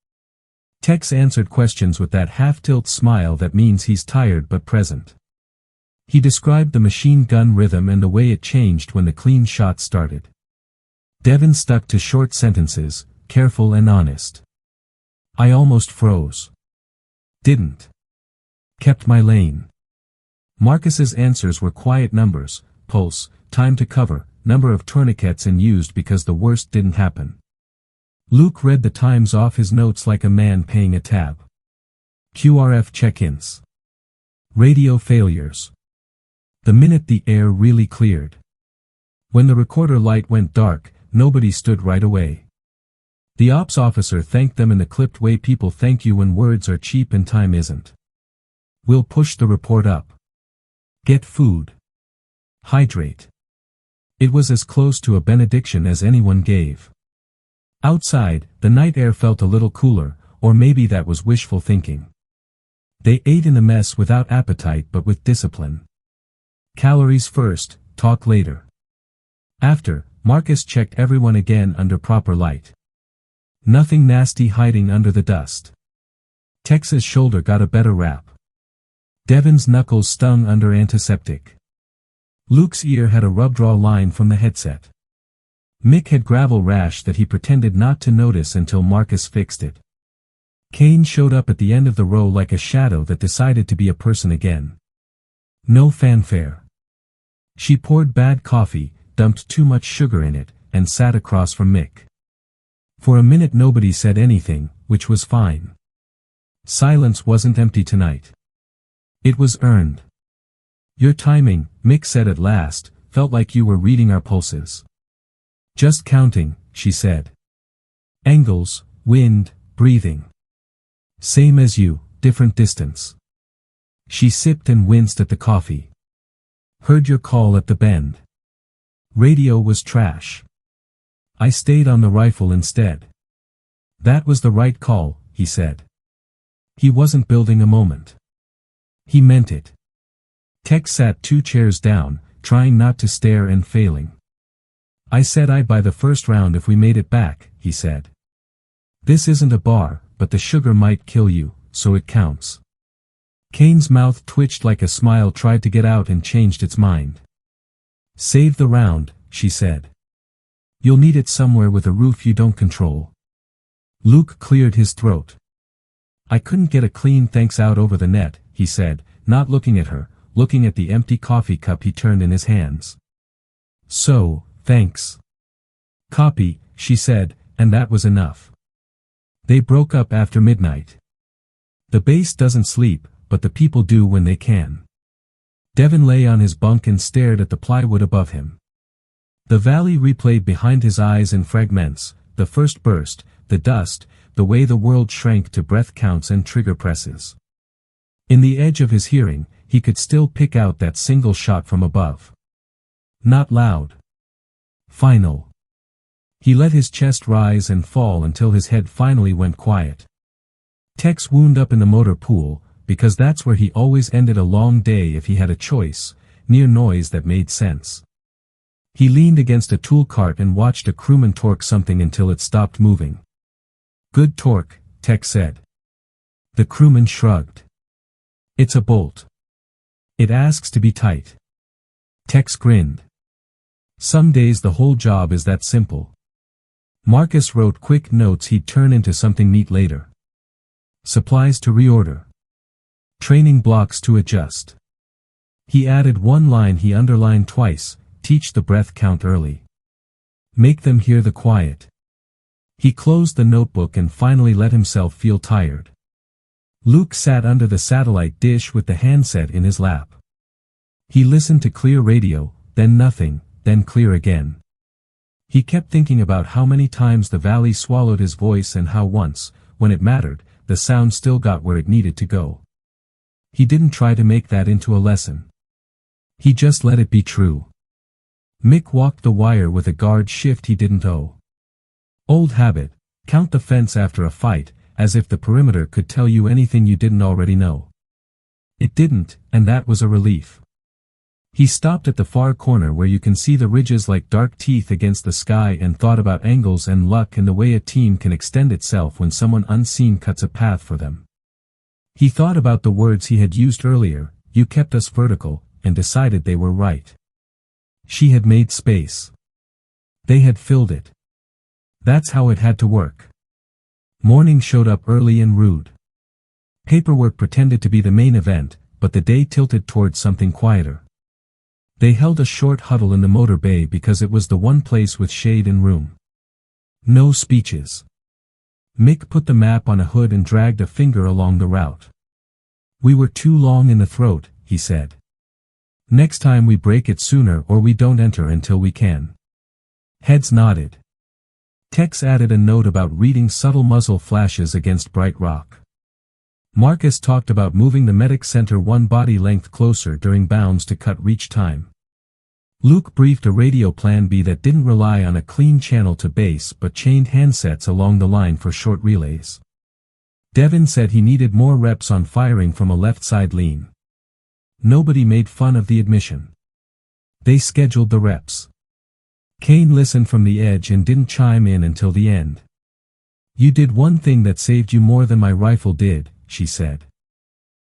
[SPEAKER 1] Tex answered questions with that half-tilt smile that means he's tired but present. He described the machine gun rhythm and the way it changed when the clean shot started. Devin stuck to short sentences, careful and honest. I almost froze. Didn't. Kept my lane. Marcus's answers were quiet numbers: pulse, time to cover, number of tourniquets and used because the worst didn't happen. Luke read the times off his notes like a man paying a tab. QRF check-ins. Radio failures. The minute the air really cleared. When the recorder light went dark, nobody stood right away. The ops officer thanked them in the clipped way people thank you when words are cheap and time isn't. We'll push the report up. Get food. Hydrate. It was as close to a benediction as anyone gave. Outside, the night air felt a little cooler, or maybe that was wishful thinking. They ate in the mess without appetite but with discipline. Calories first, talk later. After, Marcus checked everyone again under proper light. Nothing nasty hiding under the dust. Tex's shoulder got a better rap. Devin's knuckles stung under antiseptic. Luke's ear had a rub-draw line from the headset. Mick had gravel rash that he pretended not to notice until Marcus fixed it. Kane showed up at the end of the row like a shadow that decided to be a person again. No fanfare. She poured bad coffee, dumped too much sugar in it, and sat across from Mick. For a minute nobody said anything, which was fine. Silence wasn't empty tonight. It was earned. Your timing, Mick said at last, felt like you were reading our pulses. Just counting, she said. Angles, wind, breathing. Same as you, different distance. She sipped and winced at the coffee. Heard your call at the bend. Radio was trash. I stayed on the rifle instead. That was the right call, he said. He wasn't building a moment. He meant it. Tex sat 2 chairs down, trying not to stare and failing. I said I'd buy the first round if we made it back, he said. This isn't a bar, but the sugar might kill you, so it counts. Kane's mouth twitched like a smile tried to get out and changed its mind. Save the round, she said. You'll need it somewhere with a roof you don't control. Luke cleared his throat. I couldn't get a clean thanks out over the net, he said, not looking at her, looking at the empty coffee cup he turned in his hands. So, thanks. Copy, she said, and that was enough. They broke up after midnight. The base doesn't sleep, but the people do when they can. Devin lay on his bunk and stared at the plywood above him. The valley replayed behind his eyes in fragments, the first burst, the dust, the way the world shrank to breath counts and trigger presses. In the edge of his hearing, he could still pick out that single shot from above. Not loud. Final. He let his chest rise and fall until his head finally went quiet. Tex wound up in the motor pool, because that's where he always ended a long day if he had a choice, near noise that made sense. He leaned against a tool cart and watched a crewman torque something until it stopped moving. Good torque, Tex said. The crewman shrugged. It's a bolt. It asks to be tight. Tex grinned. Some days the whole job is that simple. Marcus wrote quick notes he'd turn into something neat later. Supplies to reorder. Training blocks to adjust. He added one line he underlined twice, teach the breath count early. Make them hear the quiet. He closed the notebook and finally let himself feel tired. Luke sat under the satellite dish with the handset in his lap. He listened to clear radio, then nothing, then clear again. He kept thinking about how many times the valley swallowed his voice and how once, when it mattered, the sound still got where it needed to go. He didn't try to make that into a lesson. He just let it be true. Mick walked the wire with a guard shift he didn't owe. Old habit, count the fence after a fight, as if the perimeter could tell you anything you didn't already know. It didn't, and that was a relief. He stopped at the far corner where you can see the ridges like dark teeth against the sky and thought about angles and luck and the way a team can extend itself when someone unseen cuts a path for them. He thought about the words he had used earlier, "You kept us vertical," and decided they were right. She had made space. They had filled it. That's how it had to work. Morning showed up early and rude. Paperwork pretended to be the main event, but the day tilted towards something quieter. They held a short huddle in the motor bay because it was the one place with shade and room. No speeches. Mick put the map on a hood and dragged a finger along the route. "We were too long in the throat," he said. "Next time we break it sooner or we don't enter until we can." Heads nodded. Tex added a note about reading subtle muzzle flashes against bright rock. Marcus talked about moving the medic center one body length closer during bounds to cut reach time. Luke briefed a radio plan B that didn't rely on a clean channel to base but chained handsets along the line for short relays. Devin said he needed more reps on firing from a left side lean. Nobody made fun of the admission. They scheduled the reps. Kane listened from the edge and didn't chime in until the end. "You did one thing that saved you more than my rifle did," she said.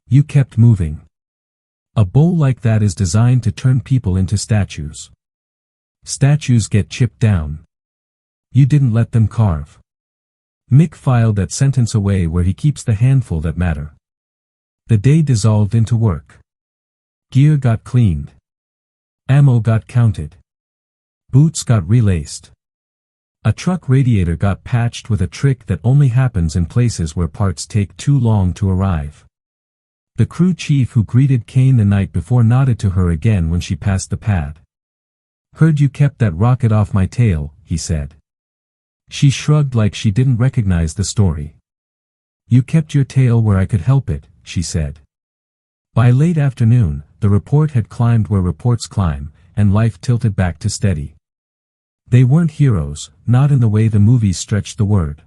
[SPEAKER 1] "You kept moving. A bowl like that is designed to turn people into statues. Statues get chipped down. You didn't let them carve." Mick filed that sentence away where he keeps the handful that matter. The day dissolved into work. Gear got cleaned. Ammo got counted. Boots got relaced. A truck radiator got patched with a trick that only happens in places where parts take too long to arrive. The crew chief who greeted Kane the night before nodded to her again when she passed the pad. "Heard you kept that rocket off my tail," he said. She shrugged like she didn't recognize the story. "You kept your tail where I could help it," she said. By late afternoon, the report had climbed where reports climb, and life tilted back to steady. They weren't heroes, not in the way the movies stretched the word.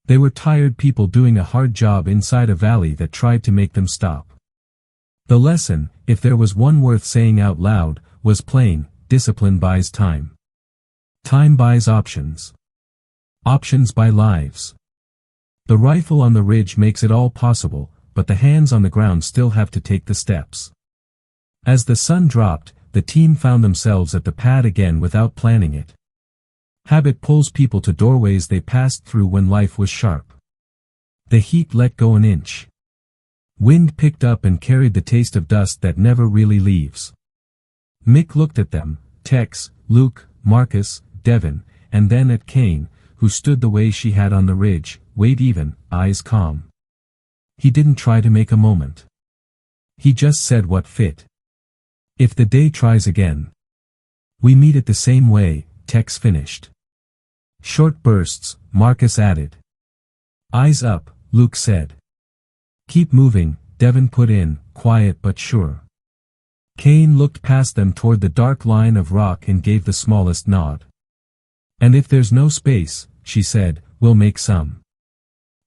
[SPEAKER 1] They were tired people doing a hard job inside a valley that tried to make them stop. The lesson, if there was one worth saying out loud, was plain: discipline buys time. Time buys options. Options buy lives. The rifle on the ridge makes it all possible, but the hands on the ground still have to take the steps. As the sun dropped, the team found themselves at the pad again without planning it. Habit pulls people to doorways they passed through when life was sharp. The heat let go an inch. Wind picked up and carried the taste of dust that never really leaves. Mick looked at them, Tex, Luke, Marcus, Devin, and then at Kane, who stood the way she had on the ridge, weight even, eyes calm. He didn't try to make a moment. He just said what fit. "If the day tries again, we meet it the same way," Tex finished. "Short bursts," Marcus added. "Eyes up," Luke said. "Keep moving," Devin put in, quiet but sure. Kane looked past them toward the dark line of rock and gave the smallest nod. "And if there's no space," she said, "we'll make some."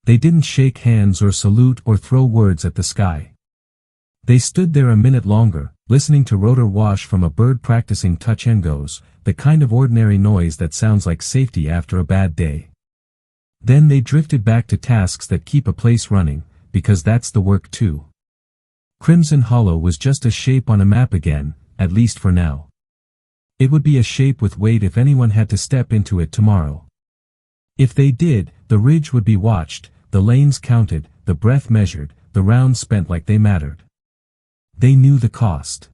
[SPEAKER 1] They didn't shake hands or salute or throw words at the sky. They stood there a minute longer, listening to rotor wash from a bird practicing touch and goes, the kind of ordinary noise that sounds like safety after a bad day. Then they drifted back to tasks that keep a place running, because that's the work too. Crimson Hollow was just a shape on a map again, at least for now. It would be a shape with weight if anyone had to step into it tomorrow. If they did, the ridge would be watched, the lanes counted, the breath measured, the rounds spent like they mattered. They knew the cost.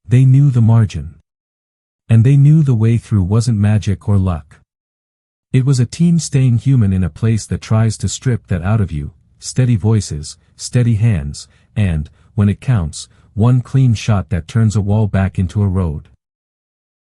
[SPEAKER 1] They knew the margin. And they knew the way through wasn't magic or luck. It was a team staying human in a place that tries to strip that out of you, steady voices, steady hands, and, when it counts, one clean shot that turns a wall back into a road.